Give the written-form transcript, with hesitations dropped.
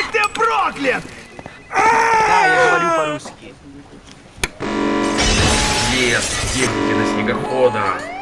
Будь ты проклят! Да, я говорю по-русски. Есть, техники на снегоходах.